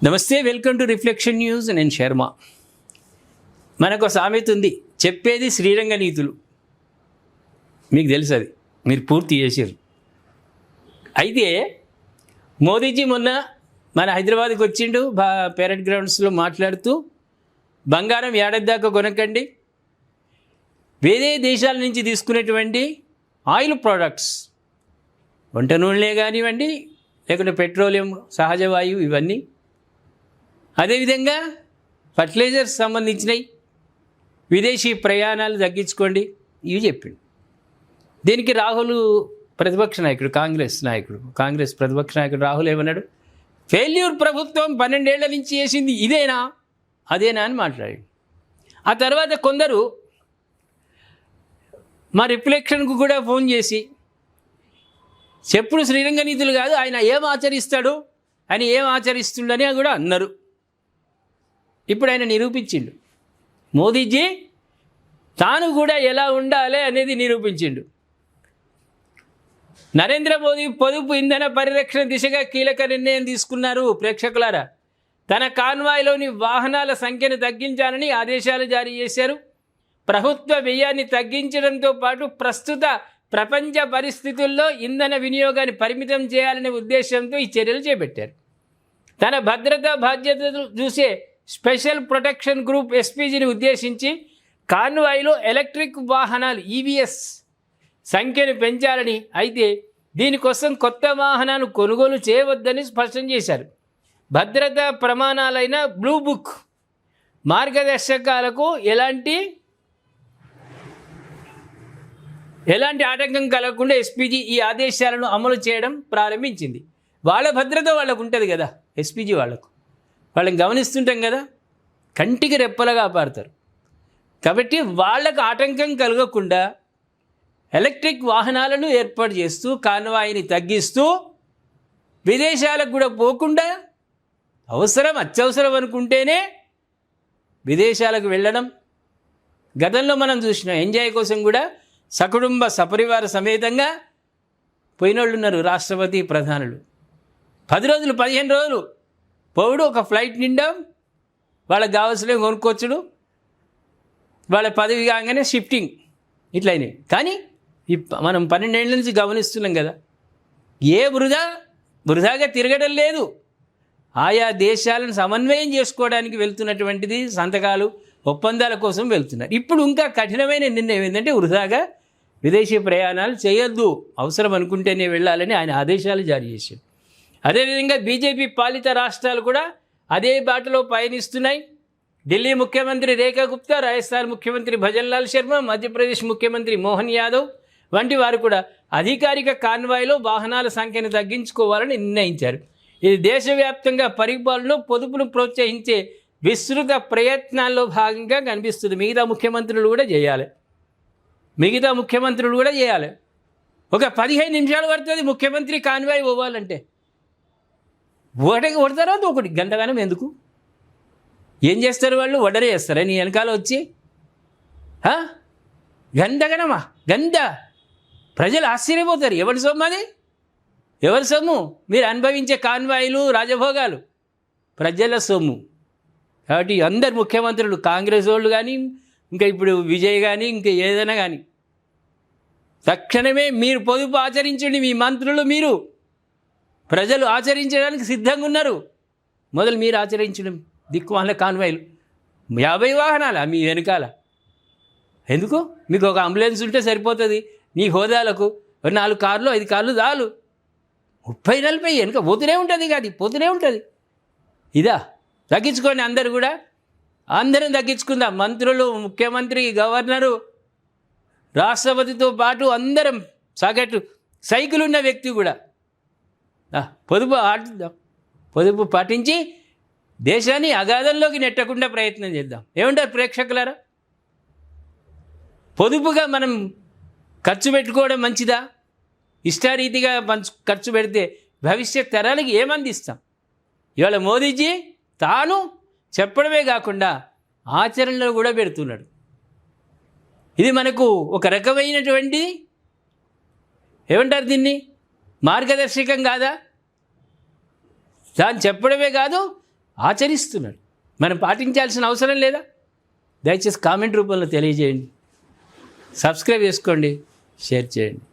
నమస్తే, welcome to reflection news. నేను శర్మ. మనకు సామెత ఉంది, చెప్పేది శ్రీరంగ నీతులు. మీకు తెలుసు, అది మీరు పూర్తి చేసారు. అయితే మోదీజీ మొన్న మన హైదరాబాద్కి వచ్చిండు, పేరెడ్ గ్రౌండ్స్లో మాట్లాడుతూ బంగారం ఏడాది దాకా కొనకండి, వేరే దేశాల నుంచి తీసుకునేటువంటి ఆయిల్ ప్రోడక్ట్స్, వంట నూనెలే కానివ్వండి, లేకుంటే పెట్రోలియం, సహజ వాయువు, ఇవన్నీ, అదేవిధంగా ఫర్టిలైజర్స్ సంబంధించినవి, విదేశీ ప్రయాణాలు తగ్గించుకోండి, ఇవి చెప్పిండు. దీనికి రాహుల్ ప్రతిపక్ష నాయకుడు, కాంగ్రెస్ ప్రతిపక్ష నాయకుడు రాహుల్ ఏమన్నాడు? ఫెయిల్యూర్ ప్రభుత్వం 12 ఏళ్ల నుంచి చేసింది ఇదేనా అదేనా అని మాట్లాడాడు. ఆ తర్వాత కొందరు మా రిఫ్లెక్షన్కు కూడా ఫోన్ చేసి, చెప్పుడు శ్రీరంగ నీతులు కాదు, ఆయన ఏం ఆచరిస్తాడు, ఆయన ఏం ఆచరిస్తుండని కూడా అన్నారు. ఇప్పుడు ఆయన నిరూపించిండు. మోదీజీ తాను కూడా ఎలా ఉండాలి అనేది నిరూపించిండు. నరేంద్ర మోదీ పొదుపు ఇంధన పరిరక్షణ దిశగా కీలక నిర్ణయం తీసుకున్నారు. ప్రేక్షకులారా, తన కాన్వాయ్లోని వాహనాల సంఖ్యను తగ్గించాలని ఆదేశాలు జారీ చేశారు. ప్రభుత్వ వ్యయాన్ని తగ్గించడంతో పాటు ప్రస్తుత ప్రపంచ పరిస్థితుల్లో ఇంధన వినియోగాన్ని పరిమితం చేయాలనే ఉద్దేశంతో ఈ చర్యలు చేపట్టారు. తన భద్రతా బాధ్యతలు చూసే స్పెషల్ ప్రొటెక్షన్ గ్రూప్ ఎస్పీజీని ఉద్దేశించి కాన్వాయ్లో ఎలక్ట్రిక్ వాహనాలు ఈవీఎస్ సంఖ్యను పెంచాలని, అయితే దీనికోసం కొత్త వాహనాలు కొనుగోలు చేయవద్దని స్పష్టం చేశారు. భద్రతా ప్రమాణాలైన బ్లూ బుక్ మార్గదర్శకాలకు ఎలాంటి ఆటంకం కలగకుండా ఎస్పీజీ ఈ ఆదేశాలను అమలు చేయడం ప్రారంభించింది. వాళ్ళ భద్రత వాళ్ళకు ఉంటుంది కదా, ఎస్పీజీ వాళ్ళని గమనిస్తుంటాం కదా, కంటికి రెప్పలా కాపాడతారు. కాబట్టి వాళ్ళకు ఆటంకం కలగకుండా ఎలక్ట్రిక్ వాహనాలను ఏర్పాటు చేస్తూ కాన్వాయ్ని తగ్గిస్తూ విదేశాలకు కూడా పోకుండా అత్యవసరం అనుకుంటేనే విదేశాలకు వెళ్ళడం. గతంలో మనం చూసినాం, ఎంజాయ్ కోసం కూడా సకుటుంబ సపరివార సమేతంగా పోయినోళ్ళు ఉన్నారు. రాష్ట్రపతి, ప్రధానులు 10 రోజులు 15 రోజులు పోవుడు, ఒక ఫ్లైట్ నిండా వాళ్ళకి కావాల్సినవి కొనుక్కొచ్చుడు, వాళ్ళ పదవి కాగానే షిఫ్టింగ్, ఇట్లయినాయి. కానీ మనం 12 ఏళ్ళ నుంచి గమనిస్తున్నాం కదా, ఏ వృధాగా తిరగడం లేదు. ఆయా దేశాలను సమన్వయం చేసుకోవడానికి వెళ్తున్నటువంటిది, సంతకాలు ఒప్పందాల కోసం వెళ్తున్నారు. ఇప్పుడు ఇంకా కఠినమైన నిర్ణయం ఏంటంటే, వృధాగా విదేశీ ప్రయాణాలు చేయొద్దు, అవసరం అనుకుంటేనే వెళ్ళాలని ఆయన ఆదేశాలు జారీ చేశారు. అదేవిధంగా బీజేపీ పాలిత రాష్ట్రాలు కూడా అదే బాటలో పయనిస్తున్నాయి. ఢిల్లీ ముఖ్యమంత్రి రేఖా గుప్తా, రాజస్థాన్ ముఖ్యమంత్రి భజన్లాల్ శర్మ, మధ్యప్రదేశ్ ముఖ్యమంత్రి మోహన్ యాదవ్ వంటి వారు కూడా అధికారిక కాన్వాయ్లో వాహనాల సంఖ్యను తగ్గించుకోవాలని నిర్ణయించారు. ఇది దేశవ్యాప్తంగా పరిపాలనలో పొదుపును ప్రోత్సహించే విస్తృత ప్రయత్నాల్లో భాగంగా కనిపిస్తుంది. మిగతా ముఖ్యమంత్రులు కూడా చేయాలి. ఒక 15 నిమిషాలు పడుతుంది ముఖ్యమంత్రి కాన్వాయ్ పోవాలంటే. ఒకటి తర్వాత ఒకటి గంటగానం ఎందుకు? ఏం చేస్తారు వాళ్ళు? వడరే చేస్తారా నీ వెనకాల వచ్చి? గంటగనమా? ప్రజలు ఆశ్చర్యపోతారు. ఎవరి సొమ్ము అది? ఎవరి సొమ్ము? మీరు అనుభవించే కాన్వాయిలు, రాజభోగాలు ప్రజల సొమ్ము. కాబట్టి అందరు ముఖ్యమంత్రులు, కాంగ్రెస్ వాళ్ళు కానీ, ఇంకా ఇప్పుడు విజయ్ కానీ, ఇంకా ఏదైనా కానీ, తక్షణమే మీరు పొదుపు ఆచరించండి. మీ మంత్రులు, మీరు, ప్రజలు ఆచరించడానికి సిద్ధంగా ఉన్నారు. మొదలు మీరు ఆచరించడం. దిక్కుమాల కాన్వాయ్లు 50 వాహనాలా మీ వెనకాల? ఎందుకు? మీకు ఒక అంబులెన్స్ ఉంటే సరిపోతుంది. నీ హోదాలకు 4 కార్లు 5 కార్లు చాలు. 30-40 వెనుక పోతూనే ఉంటుంది. ఇదా? తగ్గించుకోండి. అందరం తగ్గించుకుందాం. మంత్రులు, ముఖ్యమంత్రి, గవర్నరు, రాష్ట్రపతితో పాటు అందరం సగటు సైకిల్ ఉన్న వ్యక్తి కూడా పొదుపు పాటించి దేశాన్ని అగాధంలోకి నెట్టకుండా ప్రయత్నం చేద్దాం. ఏమంటారు ప్రేక్షకులారా? పొదుపుగా మనం ఖర్చు పెట్టుకోవడం మంచిదా? ఇష్టారీతిగా ఖర్చు పెడితే భవిష్యత్ తరాలకి ఏమందిస్తాం? ఇవాళ మోదీజీ తాను చెప్పడమే కాకుండా ఆచరణలో కూడా పెడుతున్నాడు. ఇది మనకు ఒక రకమైనటువంటి ఏమంటారు దీన్ని, మార్గదర్శకం కాదా? తాను చెప్పడమే కాదు, ఆచరిస్తున్నాడు. మనం పాటించాల్సిన అవసరం లేదా? దయచేసి కామెంట్ రూపంలో తెలియజేయండి, సబ్స్క్రైబ్ చేసుకోండి, షేర్ చేయండి.